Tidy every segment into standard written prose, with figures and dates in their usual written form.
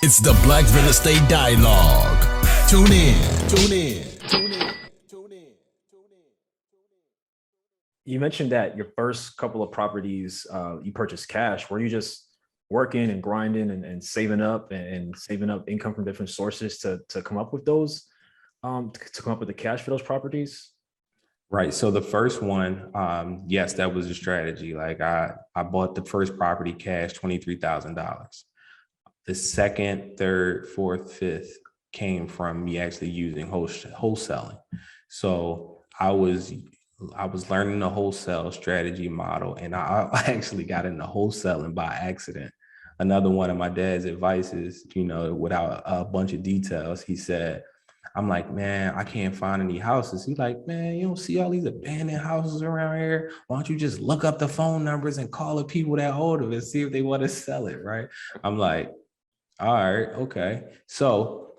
It's the Black Real Estate Dialogue. Tune in, tune in, tune in, tune in. You mentioned that your first couple of properties you purchased cash. Were you just working and grinding and saving up and saving up income from different sources to come up with those to come up with the cash for those properties? Right. So the first one, yes, that was a strategy. Like I bought the first property cash, $23,000. The second, third, fourth, fifth came from me actually using wholesaling. So I was learning the wholesale strategy model, and I actually got into wholesaling by accident. Another one of my dad's advices, without a bunch of details, he said, I'm like, man, I can't find any houses. He's like, man, you don't see all these abandoned houses around here? Why don't you just look up the phone numbers and call the people that hold them and see if they want to sell it, right? I'm like, all right, okay. So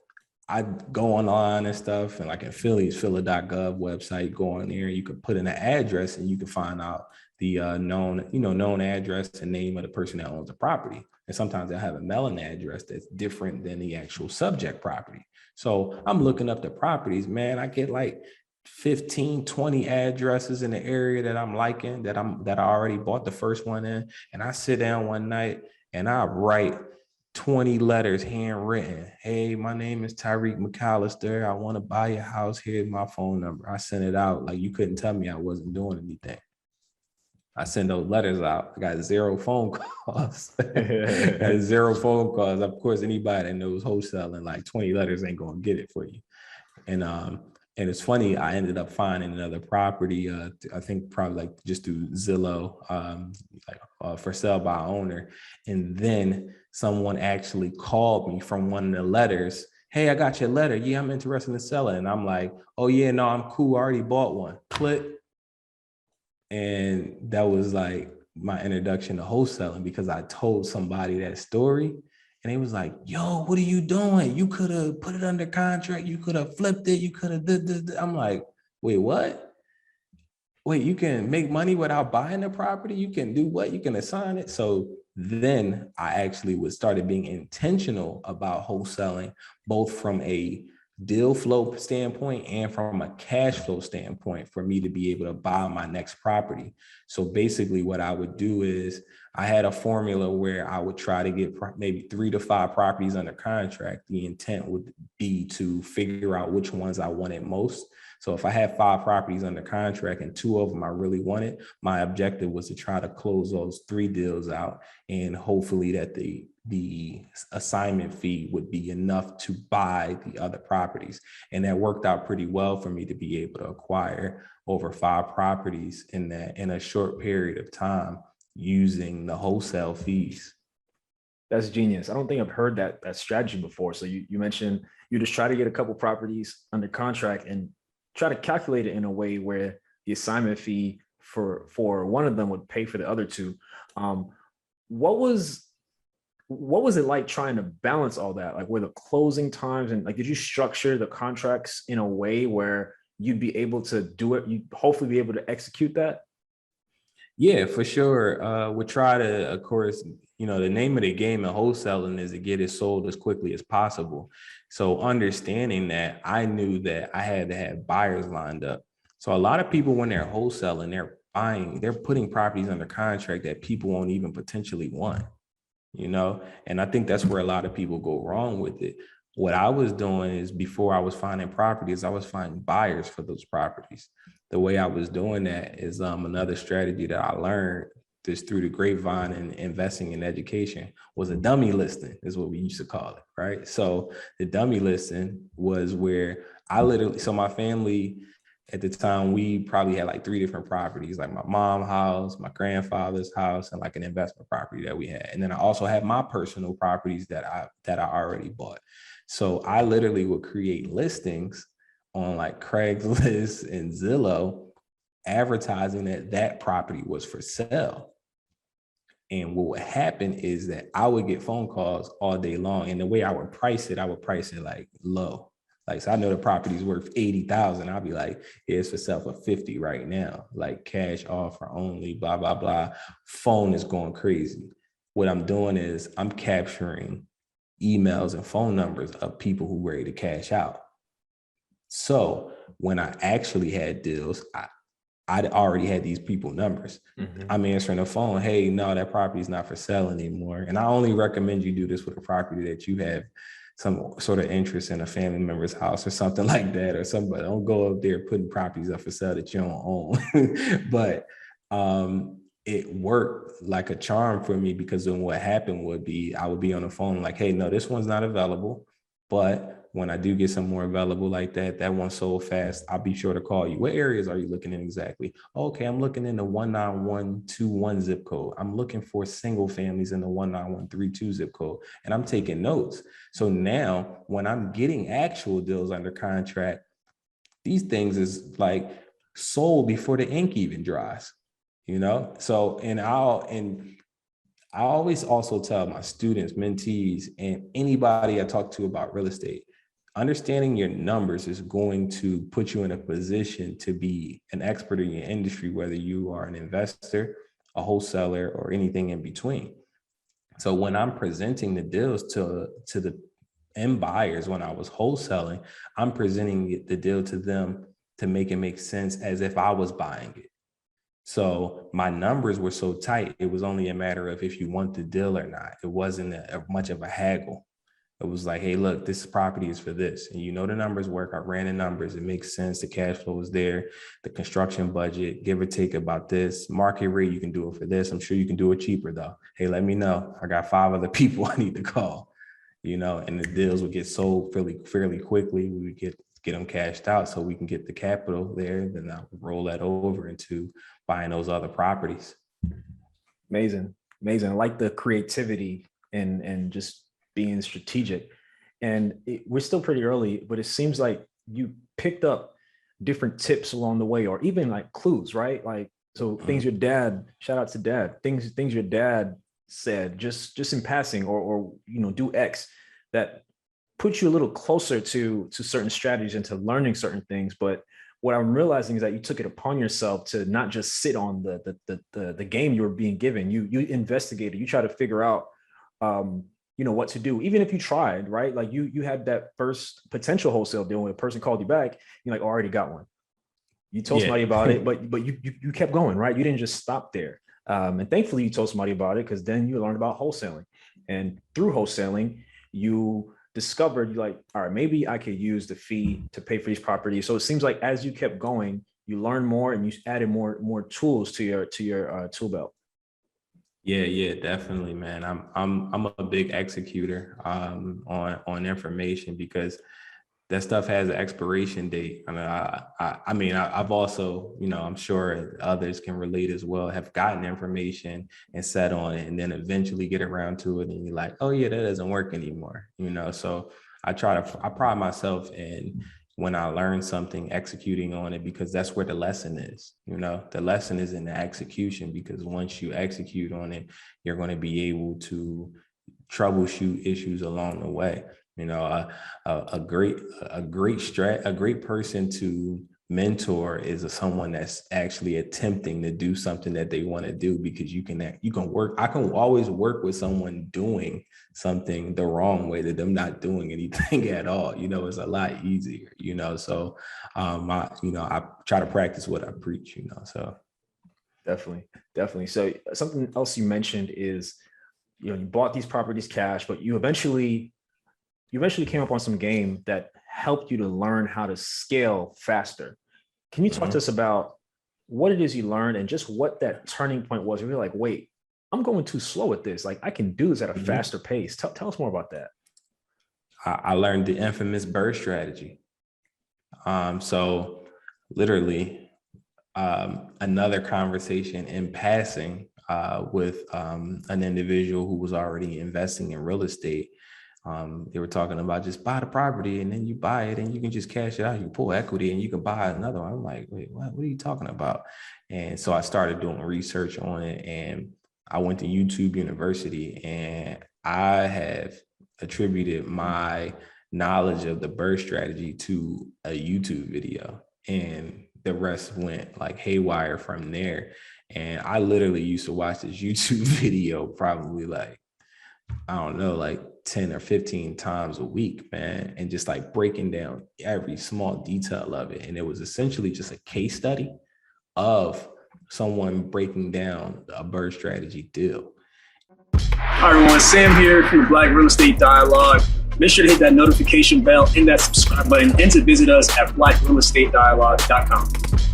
I go online and stuff, and like in Philly's Philly.gov website, go on there, you can put in an address and you can find out the known address and name of the person that owns the property. And sometimes they'll have a mailing address that's different than the actual subject property. So I'm looking up the properties, man. I get like 15, 20 addresses in the area that I'm liking, that I already bought the first one in. And I sit down one night and I write 20 letters handwritten. Hey, my name is Tyreek McAllister. I want to buy your house. Here's my phone number. I sent it out. Like, you couldn't tell me I wasn't doing anything. I send those letters out. I got zero phone calls. Got zero phone calls. Of course, anybody that knows wholesaling, like 20 letters ain't gonna get it for you. And it's funny, I ended up finding another property, I think probably like just through Zillow, for sale by owner. And then someone actually called me from one of the letters. Hey, I got your letter. Yeah, I'm interested in selling. And I'm like, oh yeah, no, I'm cool. I already bought one. Click. And that was like my introduction to wholesaling, because I told somebody that story. And he was like, yo, what are you doing? You could have put it under contract. You could have flipped it. You could have did this. I'm like, wait, what? Wait, you can make money without buying the property? You can do what? You can assign it? So then I actually started being intentional about wholesaling, both from a deal flow standpoint and from a cash flow standpoint, for me to be able to buy my next property. So basically what I would do is I had a formula where I would try to get maybe 3 to 5 properties under contract. The intent would be to figure out which ones I wanted most. So if I had 5 properties under contract and 2 of them I really wanted, my objective was to try to close those 3 deals out, and hopefully that the assignment fee would be enough to buy the other properties. And that worked out pretty well for me to be able to acquire over 5 properties in a short period of time using the wholesale fees. That's genius. I don't think I've heard that strategy before. So you mentioned you just try to get a couple properties under contract and try to calculate it in a way where the assignment fee for one of them would pay for the other 2. What was it like trying to balance all that? Like, were the closing times, and like, did you structure the contracts in a way where you'd be able to do it? You'd hopefully be able to execute that? Yeah, for sure. We try to, of course, the name of the game in wholesaling is to get it sold as quickly as possible. So understanding that, I knew that I had to have buyers lined up. So a lot of people, when they're wholesaling, they're putting properties under contract that people won't even potentially want, and I think that's where a lot of people go wrong with it. What I was doing is, before I was finding properties, I was finding buyers for those properties. The way I was doing that is another strategy that I learned just through the grapevine and investing in education, was a dummy listing, is what we used to call it, right? So the dummy listing was where so my family at the time, we probably had like 3 different properties, like my mom's house, my grandfather's house, and like an investment property that we had. And then I also had my personal properties that I already bought. So I literally would create listings on like Craigslist and Zillow, advertising that property was for sale. And what would happen is that I would get phone calls all day long. And the way I would price it like low. Like, so I know the property's worth 80,000. I'll be like, yeah, it's for sale for 50 right now. Like, cash offer only, blah, blah, blah. Phone is going crazy. What I'm doing is I'm capturing emails and phone numbers of people who were ready to cash out. So when I actually had deals, I'd already had these people numbers. I'm answering the phone. Hey, no, that property is not for sale anymore. And I only recommend you do this with a property that you have some sort of interest in, a family member's house or something like that, or somebody. Don't go up there putting properties up for sale that you don't own. But it worked like a charm for me, because then what happened would be I would be on the phone like, hey, no, this one's not available. But when I do get some more available like that, that one sold fast, I'll be sure to call you. What areas are you looking in exactly? Okay, I'm looking in the 19121 zip code. I'm looking for single families in the 19132 zip code, and I'm taking notes. So now when I'm getting actual deals under contract, these things is like sold before the ink even dries, you know? So, and I always also tell my students, mentees, and anybody I talk to about real estate, understanding your numbers is going to put you in a position to be an expert in your industry, whether you are an investor, a wholesaler, or anything in between. So when I'm presenting the deals to the end buyers, when I was wholesaling, I'm presenting the deal to them to make it make sense as if I was buying it. So my numbers were so tight, it was only a matter of if you want the deal or not. It wasn't much of a haggle. It was like, hey, look, this property is for this. And you know the numbers work. I ran the numbers. It makes sense. The cash flow is there. The construction budget, give or take about this. Market rate, you can do it for this. I'm sure you can do it cheaper, though. Hey, let me know. I got 5 other people I need to call, you know, and the deals would get sold fairly quickly. We would get them cashed out so we can get the capital there. Then I would roll that over into buying those other properties. Amazing. I like the creativity and just being strategic. And we're still pretty early, but it seems like you picked up different tips along the way, or even like clues, right? Like, so things your dad, shout out to dad, things your dad said just in passing, or you know, do X, that put you a little closer to certain strategies and to learning certain things. But what I'm realizing is that you took it upon yourself to not just sit on the game you were being given. You investigated, you try to figure out you know, what to do, even if you tried, right? Like you had that first potential wholesale deal when a person called you back, you're like, oh, I already got one. You told somebody about it, but you kept going, right? You didn't just stop there. And thankfully you told somebody about it, because then you learned about wholesaling. And through wholesaling, you discovered, you're like, all right, maybe I could use the fee to pay for these properties. So it seems like as you kept going, you learned more and you added more tools to your tool belt. Yeah, definitely, man. I'm a big executor on information, because that stuff has an expiration date. I mean, I've also, you know, I'm sure others can relate as well, have gotten information and sat on it, and then eventually get around to it, and you're like, oh yeah, that doesn't work anymore, you know. So I pride myself in, when I learn something, executing on it, because that's where the lesson is. You know, the lesson is in the execution, because once you execute on it, you're going to be able to troubleshoot issues along the way. You know, a great person to mentor is someone that's actually attempting to do something that they want to do, because you can work. I can always work with someone doing something the wrong way, that them not doing anything at all. You know, it's a lot easier, you know. So I try to practice what I preach, you know. So definitely. So something else you mentioned is, you know, you bought these properties cash, but you eventually came up on some game that helped you to learn how to scale faster. Can you talk to us about what it is you learned, and just what that turning point was? You're like, wait, I'm going too slow at this. Like, I can do this at a faster pace. Tell us more about that. I learned the infamous BRRRR strategy. So literally, another conversation in passing with an individual who was already investing in real estate. They were talking about just buy the property and then you buy it and you can just cash it out. You can pull equity and you can buy another one. I'm like, wait, what are you talking about? And so I started doing research on it, and I went to YouTube University, and I have attributed my knowledge of the BRRRR strategy to a YouTube video, and the rest went like haywire from there. And I literally used to watch this YouTube video probably like I don't know, like 10 or 15 times a week, man, and just like breaking down every small detail of it. And it was essentially just a case study of someone breaking down a BRRRR strategy deal. Hi everyone, Sam here from the Black Real Estate Dialogue. Make sure to hit that notification bell and that subscribe button and to visit us at blackrealestatedialogue.com.